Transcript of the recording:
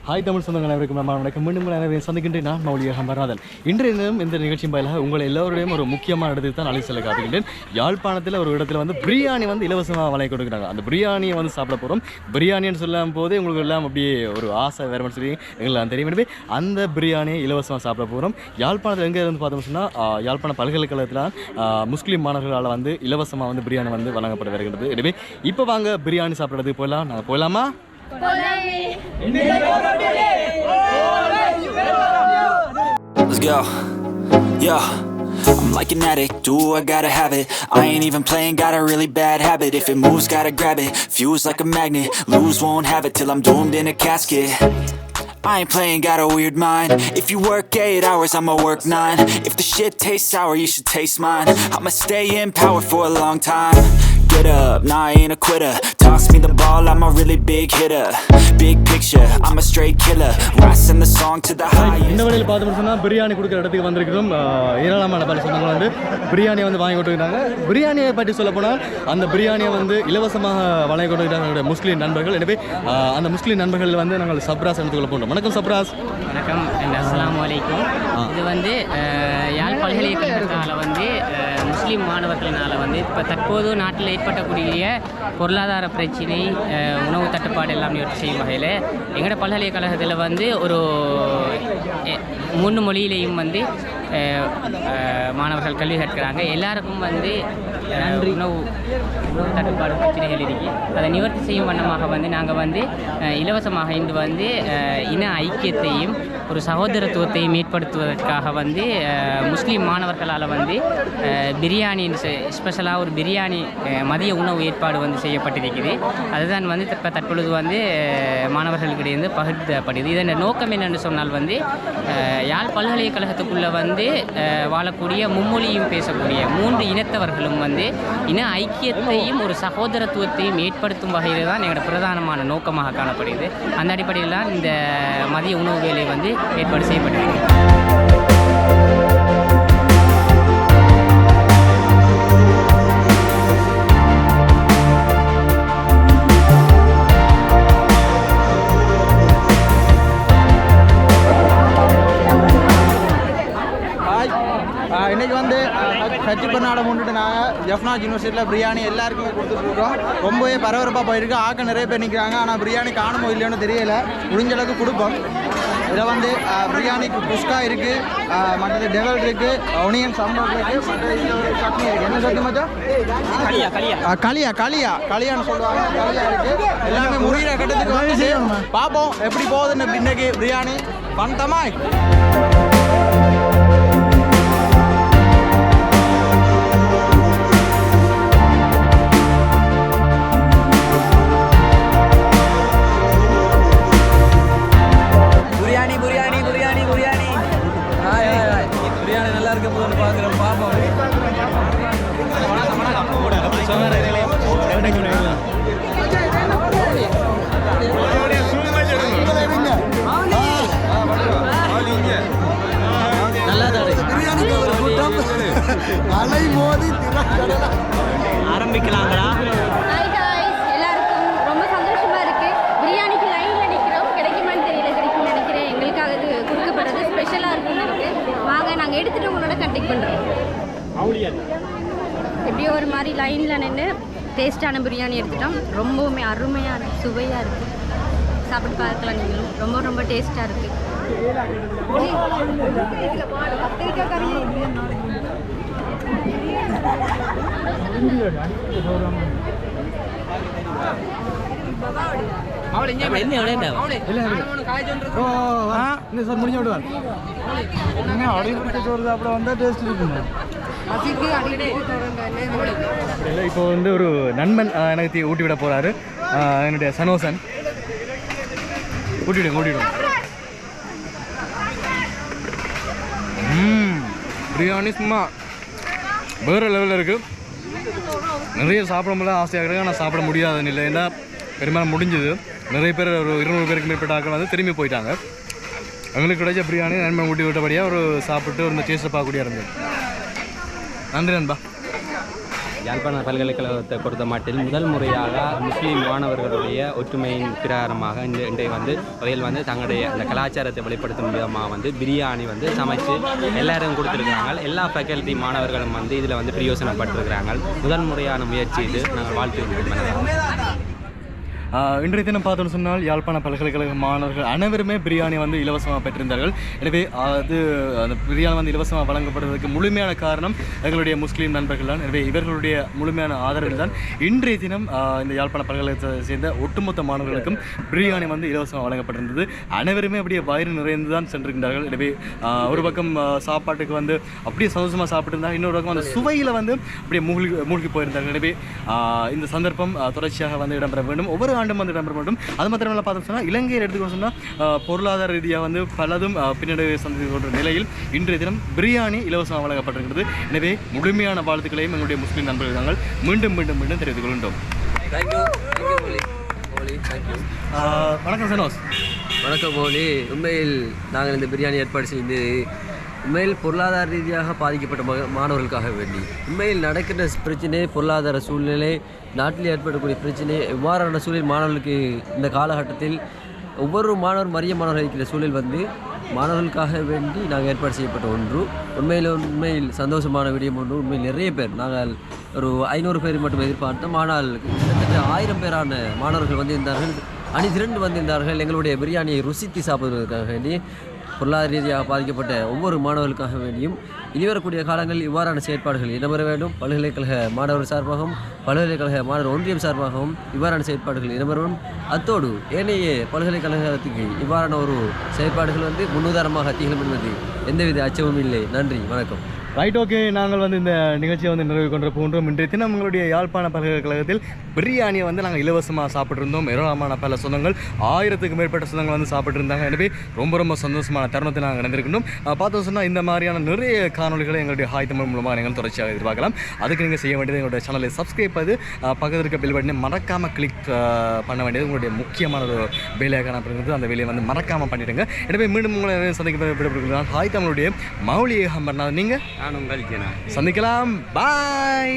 Hi Tamil சொந்தங்கள் அனைவருக்கும் வணக்கம். மீண்டும் அனைவரையும் சந்திக்கின்றேன். நான் மௌலியாக மராதன். இன்றைய தினம் இந்த நிகழ்ச்சியின் வாயிலாக உங்களை எல்லோருடையும் ஒரு முக்கியமான இடத்துக்கு தான் அழைத்து செல்ல காத்துக்கின்றேன். யாழ்ப்பாணத்தில் ஒரு இடத்துல வந்து பிரியாணி வந்து இலவசமாக வழங்கி கொடுக்குறாங்க. அந்த பிரியாணியை வந்து சாப்பிட போகிறோம். பிரியாணின்னு சொல்லும் போதே உங்களுக்கு எல்லாம் அப்படியே ஒரு ஆசை வேறு மாதிரி சொல்லி எங்களுக்கு தெரியும். எனவே அந்த பிரியாணியை இலவசமாக சாப்பிட போகிறோம். யாழ்ப்பாணத்தில் எங்கே இருந்து பார்த்தோம்னு சொன்னால் யாழ்ப்பாண பல்கலைக்கழகத்தில் முஸ்லீம் மாணவர்களால் வந்து இலவசமாக வந்து பிரியாணி வந்து வழங்கப்பட வருகிறது. எனவே இப்போ வாங்க பிரியாணி சாப்பிட்றதுக்கு போகலாம். நாங்கள் போகலாமா? Let's go. Yo, I'm like an addict, do I gotta have it. I ain't even playing, got a really bad habit. If it moves, gotta grab it, fuse like a magnet. Lose, won't have it till I'm doomed in a casket. I ain't playing, got a weird mind. If you work 8 hours, I'ma work 9. If the shit tastes sour, you should taste mine. I'ma stay in power for a long time. Get up, nah I ain't a quitter. Toss me the ball, I'm a really big hitter. Big picture, I'm a straight killer. Rising the song to the highest. இந்த வழியில் பார்த்தோம்னு சொன்னால் பிரியாணி கொடுக்குற இடத்துக்கு வந்திருக்கிறோம். ஏராளமான பல சொந்தங்கள் வந்து பிரியாணியை வந்து வாங்கி கொடுத்துருக்காங்க. பிரியாணியை பற்றி சொல்ல போனால் அந்த பிரியாணியை வந்து இலவசமாக வழங்கி கொடுத்துருக்காங்க முஸ்லீம் நண்பர்கள். எனவே அந்த முஸ்லீம் நண்பர்கள் வந்து நாங்கள் சப்ராஸ் எடுத்துக்கொள்ள போகிறோம். வணக்கம் சப்ராஸ். வணக்கம், அஸ்ஸலாமு அலைக்கும். இது வந்து யாழ் பல்கலைக்கழகத்தால் வந்து முஸ்லீம் மாணவர்களால் வந்து இப்போ தற்போது நாட்டில் ஏற்பட்டக்கூடிய பொருளாதார பிரச்சினை, உணவு தட்டுப்பாடு எல்லாம் நிவர்த்தி செய்யும் வகையில் எங்களோட பல்கலைக்கழகத்தில் வந்து ஒரு 3 மொழியிலையும் வந்து மாணவர்கள் கல்வி கற்கிறாங்க. எல்லாருக்கும் வந்து உணவு தட்டுப்பாடு பிரச்சனைகள் இருக்கு. அதை நிவர்த்தி செய்யும் வண்ணமாக வந்து நாங்கள் வந்து இலவசமாக இன்று வந்து இன ஐக்கியத்தையும் ஒரு சகோதரத்துவத்தையும் ஏற்படுத்துவதற்காக வந்து முஸ்லீம் மாணவர்களால் வந்து பிரியாணி ஸ்பெஷலாக ஒரு பிரியாணி மதிய உணவு ஏற்பாடு வந்து செய்யப்பட்டிருக்குது. அதுதான் வந்து இப்போ தற்பொழுது வந்து மாணவர்களுக்கிடையே வந்து பகிர்ந்தப்படுது. இதன் நோக்கம் என்னென்னு சொன்னால் வந்து யாழ் பல்கலைக்கழகத்துக்குள்ளே வந்து வாழக்கூடிய மும்மொழியும் பேசக்கூடிய 3 இனத்தவர்களும் வந்து இன ஐக்கியத்தையும் ஒரு சகோதரத்துவத்தையும் ஏற்படுத்தும் வகையில் தான் எங்களோட பிரதானமான நோக்கமாக காணப்படுகிறது. அந்த அடிப்படையில் தான் இந்த மதிய உணவு வேலை வந்து ஏற்பாடு செய்யப்பட்டிருக்கு. இன்றைக்கி வந்து கட்சி பண்ணாட முன்னிட்டு நாங்கள் ஜஃப்னா யூனிவர்சிட்டியில் பிரியாணி எல்லாருக்குமே கொடுத்துட்ருக்கோம். ரொம்பவே பரபரப்பாக போயிருக்கு. ஆக்க நிறைய பேர் நிற்கிறாங்க. ஆனால் பிரியாணி காணுமோ இல்லையோன்னு தெரியலை. முடிஞ்ச அளவுக்கு கொடுப்போம். இதில் வந்து பிரியாணிக்கு குஸ்கா இருக்குது, மற்றது டெவல் இருக்குது, ஒனியன் சாம்பார் இருக்குது, மற்றது சட்னி இருக்குது. என்ன சட்னி மச்சா? களியான்னு சொல்லுவாங்க. களியா இருக்குது. எல்லாமே முடிகிற கட்டத்துக்கு வந்து பார்ப்போம் எப்படி போகுதுன்னு. இன்றைக்கி பிரியாணி பண்ணமா ஆரம்பிக்கலாங்களா? எல்லாருக்கும் ரொம்ப சந்தோஷமா இருக்கு. பிரியாணிக்கு லைன்ல நிற்கிறோம். கிடைக்குமான்னு தெரியல. கிடைக்கும்னு நினைக்கிறேன். எங்களுக்காக இது கொடுக்கப்படுறது ஸ்பெஷலாக இருக்குன்னு இருக்கு. வாங்க, நாங்கள் எடுத்துகிட்டு உங்களோட கண்டெக்ட் பண்ணுறோம். எப்படியோ ஒரு மாதிரி லைனில் நின்று டேஸ்டான பிரியாணி எடுத்துட்டோம். ரொம்பவுமே அருமையான சுவையாக இருக்குது. சாப்பிட்டு பார்க்கலாம் நீங்களும். ரொம்ப ரொம்ப டேஸ்ட்டாக இருக்குது. இப்போ வந்து ஒரு நண்பன் எனக்கு ஊட்டி விட போகிறாரு. என்னுடைய சனோசன் ஊட்டிவிடும். பிரியாணி சும்மா வேறு லெவலில் இருக்குது. நிறைய சாப்பிட ஆசையாக இருக்குது. ஆனால் சாப்பிட முடியாத நிலை. ஏன்னா பெரும்பாலும் முடிஞ்சது. நிறைய பேர் ஒரு 200 பேருக்கு மேற்பட்ட ஆட்கள் வந்து திரும்பி போயிட்டாங்க. எங்களுக்கு கிடைச்ச பிரியாணி நண்பன் ஊட்டி விட்டபடியாக ஒரு சாப்பிட்டு ஒரு டேஸ்ட்டை பார்க்கக்கூடிய இருந்தது. நன்றி நண்பா. யாழ்ப்பாண பல்கலைக்கழகத்தை பொறுத்த மட்டில் முதல் முறையாக முஸ்லீம் மாணவர்களுடைய ஒற்றுமையின் பிரகாரமாக இன்றைய வந்து அவையில் வந்து தங்களுடைய அந்த கலாச்சாரத்தை வெளிப்படுத்தும் விதமாக வந்து பிரியாணி வந்து சமைச்சு எல்லாரும் கொடுத்துருக்குறாங்க. எல்லா ஃபேக்கல்ட்டி மாணவர்களும் வந்து இதில் வந்து பிரயோசனப்பட்டிருக்கிறாங்க. முதல் முறையான முயற்சி இது. நாங்கள் வாழ்த்து. இன்றைய தினம் பார்த்தோன்னு சொன்னால் யாழ்ப்பாண பல்கலைக்கழக மாணவர்கள் அனைவருமே பிரியாணி வந்து இலவசமாக பெற்றிருந்தார்கள். எனவே அந்த பிரியாணி வந்து இலவசமாக வழங்கப்படுவதற்கு முழுமையான காரணம் எங்களுடைய முஸ்லீம் நண்பர்கள் தான். எனவே இவர்களுடைய முழுமையான ஆதரவில் தான் இன்றைய தினம் இந்த யாழ்ப்பாண பல்கலைக்கழகத்தை சேர்ந்த ஒட்டுமொத்த மாணவர்களுக்கும் பிரியாணி வந்து இலவசமாக வழங்கப்பட்டிருந்தது. அனைவருமே அப்படியே வயிறு நிறைந்து தான் சென்றிருக்கிறார்கள். எனவே ஒரு பக்கம் சாப்பாட்டுக்கு வந்து அப்படியே சந்தோஷமாக சாப்பிட்டுருந்தாங்க, இன்னொரு பக்கம் அந்த சுவையில் வந்து அப்படியே மூழ்கி போயிருந்தார்கள். எனவே இந்த சந்தர்ப்பம் தொடர்ச்சியாக வந்து இடம்பெற வேண்டும், ஒவ்வொரு ஆண்டும் வந்து இடம்பெற வேண்டும். அது மாத்திரமல்ல பார்த்தோம் சொன்னால் இலங்கையில் எடுத்துக்கொண்டு சொன்னால் பொருளாதார ரீதியாக வந்து பலதும் பின்னடைவை சந்திக்கின்ற நிலையில் இன்றைய தினம் பிரியாணி இலவசமாக வழங்கப்பட்டிருக்கிறது. எனவே முழுமையான வாழ்த்துக்களையும் எங்களுடைய முஸ்லீம் நண்பர்கள் நாங்கள் மீண்டும் மீண்டும் மீண்டும் தெரிவித்துக் கொள்கின்றோம். வணக்கம் சனோஸ். வணக்கம் போலி. உண்மையில் நாங்கள் இந்த பிரியாணி ஏற்பாடு செய்து உண்மையில் பொருளாதார ரீதியாக பாதிக்கப்பட்ட மாணவர்களுக்காக வேண்டி உண்மையில் நடக்கின்ற பிரச்சனை, பொருளாதார சூழ்நிலை, நாட்டில் ஏற்படக்கூடிய பிரச்சனை, இவ்வாறான சூழல் மாணவர்களுக்கு இந்த காலகட்டத்தில் ஒவ்வொரு மாணவரும் அரிய மாணவர்கள் இருக்கிற சூழல் வந்து மாணவர்களுக்காக வேண்டி நாங்கள் ஏற்பாடு செய்யப்பட்ட ஒன்று. உண்மையில் சந்தோஷமான விடயம் ஒன்று. உண்மையில் நிறைய பேர், நாங்கள் ஒரு 500 பேர் மட்டும் எதிர்பார்த்தோம். ஆனால் கிட்டத்தட்ட 1000 பேரான மாணவர்கள் வந்திருந்தார்கள், திரண்டு வந்திருந்தார்கள் எங்களுடைய பிரியாணியை ருசித்து சாப்பிடுவதற்காக வேண்டி. பொருளாதார ரீதியாக பாதிக்கப்பட்ட ஒவ்வொரு மாணவர்களுக்காக வேண்டியும் இனிவரக்கூடிய காலங்களில் இவ்வாறான செயற்பாடுகள் இடம்பெற வேண்டும். பல்கலைக்கழக மாணவர் சார்பாகவும் பல்கலைக்கழக மாணவர் ஒன்றியம் சார்பாகவும் இவ்வாறான செயற்பாடுகள் இடம்பெறும். அத்தோடு ஏனைய பல்கலைக்கழகத்துக்கு இவ்வாறான ஒரு செயற்பாடுகள் வந்து முன்னுதாரணமாக திகழும் என்பது எந்தவித அச்சமும் இல்லை. நன்றி, வணக்கம். Right, okay. நாங்கள் வந்து இந்த நிகழ்ச்சியை வந்து நிறைவு கொண்டு போகின்றோம். இன்றைய தினம் எங்களுடைய யாழ்ப்பாண பல்கலைக்கழகத்தில் பிரியாணியை வந்து நாங்கள் இலவசமாக சாப்பிட்ருந்தோம். ஏராளமான பல சொந்தங்கள், 1000க்கும் மேற்பட்ட சொந்தங்கள் வந்து சாப்பிட்ருந்தாங்க. எனவே ரொம்ப ரொம்ப சந்தோஷமான தருணத்தை நாங்கள் நடந்திருக்கணும். பார்த்தோம் சொன்னால் இந்த மாதிரியான நிறைய காணொலிகளை எங்களுடைய ஹாய் தமிழ் மூலமாக நீங்கள் தொடர்ச்சியாக எதிர்பார்க்கலாம். அதுக்கு நீங்கள் செய்ய வேண்டியது எங்களுடைய சேனலை சப்ஸ்கிரைப் பண்ணி பக்கத்தில் இருக்க பெல் பட்டனை மறக்காமல் கிளிக் பண்ண வேண்டியது உங்களுடைய முக்கியமான ஒரு வேலையாக காணப்படுகிறது. அந்த வேலையை வந்து மறக்காமல் பண்ணிவிடுங்க. எனவே மீண்டும் உங்களை சந்திக்க ஹாய் தமிழுடைய மௌலியை ஹம்பர்னா நீங்கள் சந்திக்கலாம். பாய்.